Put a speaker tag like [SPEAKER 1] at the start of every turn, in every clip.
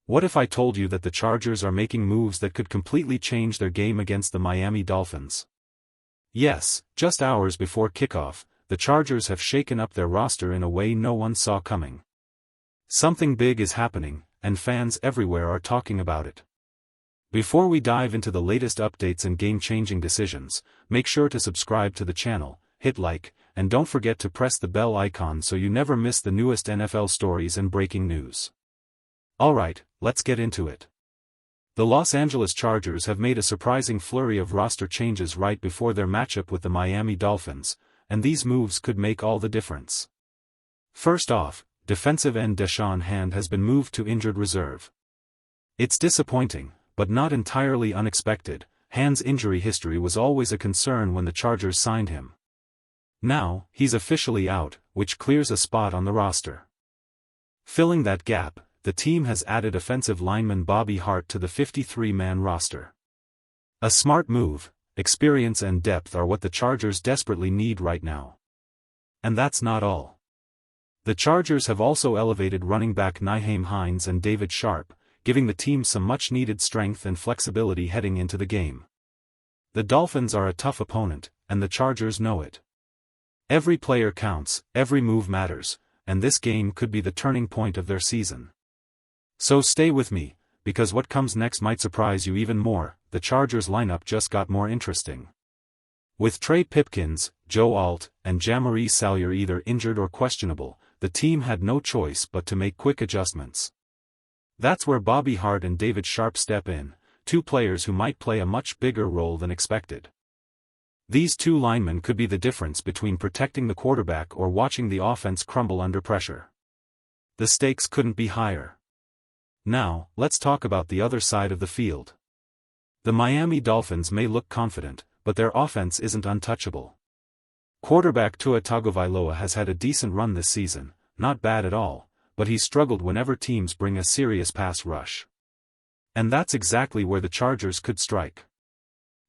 [SPEAKER 1] What if I told you that the Chargers are making moves that could completely change their game against the Miami Dolphins? Yes, just hours before kickoff, the Chargers have shaken up their roster in a way no one saw coming. Something big is happening, and fans everywhere are talking about it. Before we dive into the latest updates and game-changing decisions, make sure to subscribe to the channel, hit like, and don't forget to press the bell icon so you never miss the newest NFL stories and breaking news. Alright, let's get into it. The Los Angeles Chargers have made a surprising flurry of roster changes right before their matchup with the Miami Dolphins, and these moves could make all the difference. First off, defensive end Da'Shawn Hand has been moved to injured reserve. It's disappointing, but not entirely unexpected. Hand's injury history was always a concern when the Chargers signed him. Now, he's officially out, which clears a spot on the roster. Filling that gap, the team has added offensive lineman Bobby Hart to the 53-man roster. A smart move. Experience and depth are what the Chargers desperately need right now. And that's not all. The Chargers have also elevated running back Nyheim Hines and David Sharp, giving the team some much-needed strength and flexibility heading into the game. The Dolphins are a tough opponent, and the Chargers know it. Every player counts, every move matters, and this game could be the turning point of their season. So stay with me, because what comes next might surprise you even more. The Chargers lineup just got more interesting. With Trey Pipkins, Joe Alt, and Jamari Salyer either injured or questionable, the team had no choice but to make quick adjustments. That's where Bobby Hart and David Sharp step in, two players who might play a much bigger role than expected. These two linemen could be the difference between protecting the quarterback or watching the offense crumble under pressure. The stakes couldn't be higher. Now, let's talk about the other side of the field. The Miami Dolphins may look confident, but their offense isn't untouchable. Quarterback Tua Tagovailoa has had a decent run this season, not bad at all, but he's struggled whenever teams bring a serious pass rush. And that's exactly where the Chargers could strike.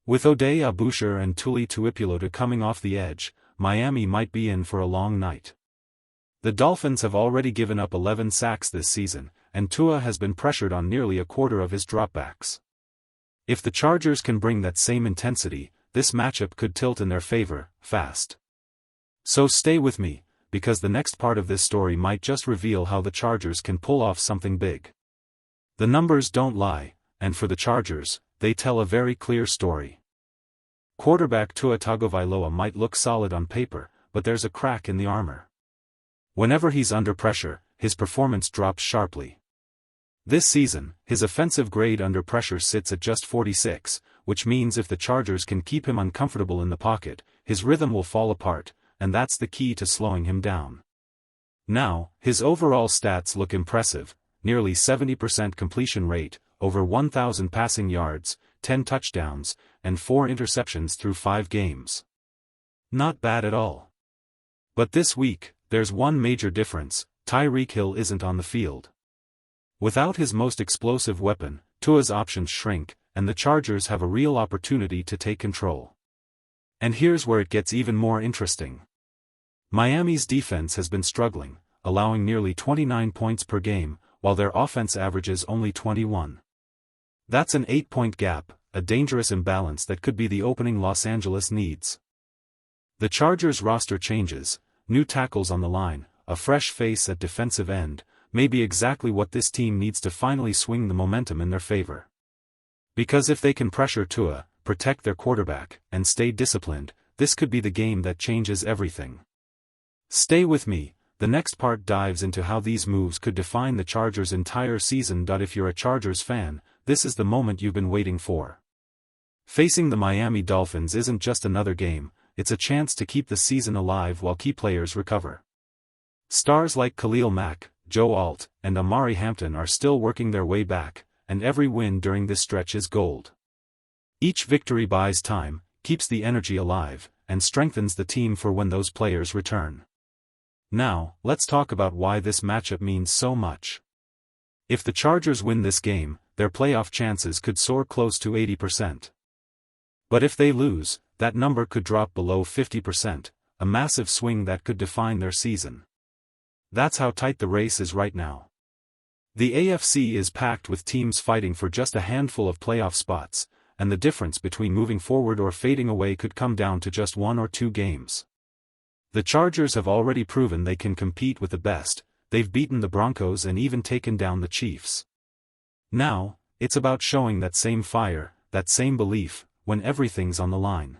[SPEAKER 1] With Oday Aboucher and Tuli Tuipulotu coming off the edge, Miami might be in for a long night. The Dolphins have already given up 11 sacks this season, and Tua has been pressured on nearly a quarter of his dropbacks. If the Chargers can bring that same intensity, this matchup could tilt in their favor, fast. So stay with me, because the next part of this story might just reveal how the Chargers can pull off something big. The numbers don't lie, and for the Chargers, they tell a very clear story. Quarterback Tua Tagovailoa might look solid on paper, but there's a crack in the armor. Whenever he's under pressure, his performance drops sharply. This season, his offensive grade under pressure sits at just 46, which means if the Chargers can keep him uncomfortable in the pocket, his rhythm will fall apart, and that's the key to slowing him down. Now, his overall stats look impressive: nearly 70% completion rate, over 1,000 passing yards, 10 touchdowns, and 4 interceptions through 5 games. Not bad at all. But this week, there's one major difference: Tyreek Hill isn't on the field. Without his most explosive weapon, Tua's options shrink, and the Chargers have a real opportunity to take control. And here's where it gets even more interesting. Miami's defense has been struggling, allowing nearly 29 points per game, while their offense averages only 21. That's an 8-point gap, a dangerous imbalance that could be the opening Los Angeles needs. The Chargers' roster changes, new tackles on the line, a fresh face at defensive end, may be exactly what this team needs to finally swing the momentum in their favor. Because if they can pressure Tua, protect their quarterback, and stay disciplined, this could be the game that changes everything. Stay with me, the next part dives into how these moves could define the Chargers' entire season. If you're a Chargers fan, this is the moment you've been waiting for. Facing the Miami Dolphins isn't just another game, it's a chance to keep the season alive while key players recover. Stars like Khalil Mack, Joe Alt, and Amari Hampton are still working their way back, and every win during this stretch is gold. Each victory buys time, keeps the energy alive, and strengthens the team for when those players return. Now, let's talk about why this matchup means so much. If the Chargers win this game, their playoff chances could soar close to 80%. But if they lose, that number could drop below 50%, a massive swing that could define their season. That's how tight the race is right now. The AFC is packed with teams fighting for just a handful of playoff spots, and the difference between moving forward or fading away could come down to just 1 or 2 games. The Chargers have already proven they can compete with the best. They've beaten the Broncos and even taken down the Chiefs. Now, it's about showing that same fire, that same belief, when everything's on the line.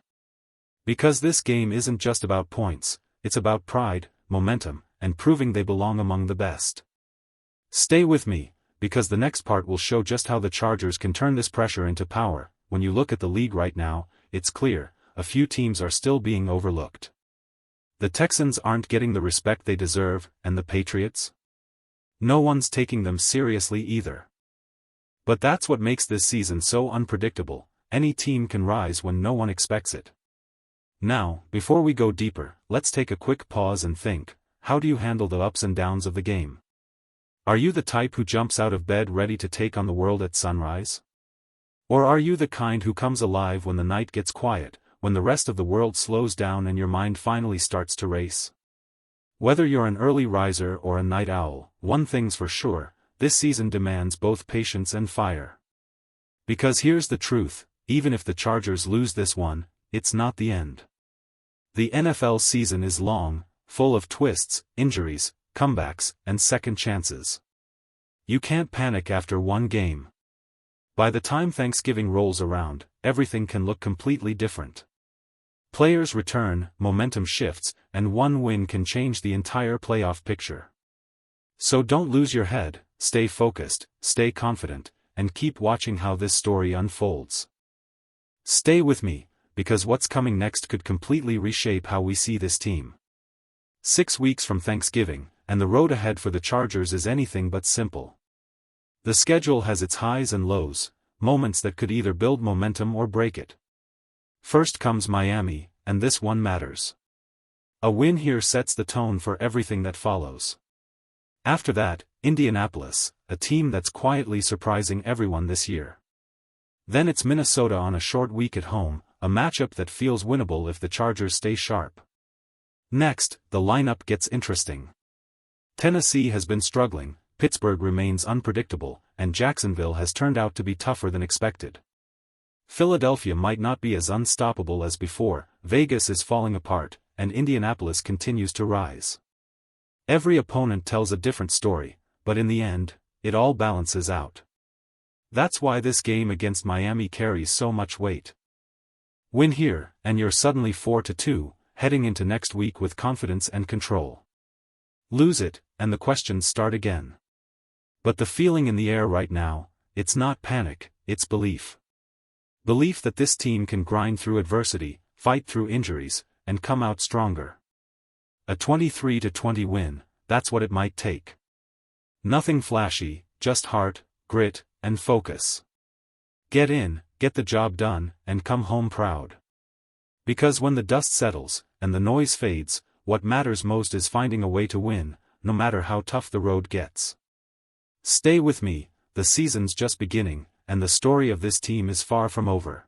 [SPEAKER 1] Because this game isn't just about points, it's about pride, momentum, and proving they belong among the best. Stay with me, because the next part will show just how the Chargers can turn this pressure into power. When you look at the league right now, it's clear, a few teams are still being overlooked. The Texans aren't getting the respect they deserve, and the Patriots? No one's taking them seriously either. But that's what makes this season so unpredictable. Any team can rise when no one expects it. Now, before we go deeper, let's take a quick pause and think, how do you handle the ups and downs of the game? Are you the type who jumps out of bed ready to take on the world at sunrise? Or are you the kind who comes alive when the night gets quiet, when the rest of the world slows down and your mind finally starts to race? Whether you're an early riser or a night owl, one thing's for sure, this season demands both patience and fire. Because here's the truth, even if the Chargers lose this one, it's not the end. The NFL season is long, full of twists, injuries, comebacks, and second chances. You can't panic after one game. By the time Thanksgiving rolls around, everything can look completely different. Players return, momentum shifts, and one win can change the entire playoff picture. So don't lose your head, stay focused, stay confident, and keep watching how this story unfolds. Stay with me, because what's coming next could completely reshape how we see this team. 6 weeks from Thanksgiving, and the road ahead for the Chargers is anything but simple. The schedule has its highs and lows, moments that could either build momentum or break it. First comes Miami, and this one matters. A win here sets the tone for everything that follows. After that, Indianapolis, a team that's quietly surprising everyone this year. Then it's Minnesota on a short week at home, a matchup that feels winnable if the Chargers stay sharp. Next, the lineup gets interesting. Tennessee has been struggling, Pittsburgh remains unpredictable, and Jacksonville has turned out to be tougher than expected. Philadelphia might not be as unstoppable as before, Vegas is falling apart, and Indianapolis continues to rise. Every opponent tells a different story, but in the end, it all balances out. That's why this game against Miami carries so much weight. Win here, and you're suddenly 4-2, heading into next week with confidence and control. Lose it, and the questions start again. But the feeling in the air right now, it's not panic, it's belief. Belief that this team can grind through adversity, fight through injuries, and come out stronger. A 23-20 win, that's what it might take. Nothing flashy, just heart, grit, and focus. Get in, get the job done, and come home proud. Because when the dust settles, and the noise fades, what matters most is finding a way to win, no matter how tough the road gets. Stay with me, the season's just beginning, and the story of this team is far from over.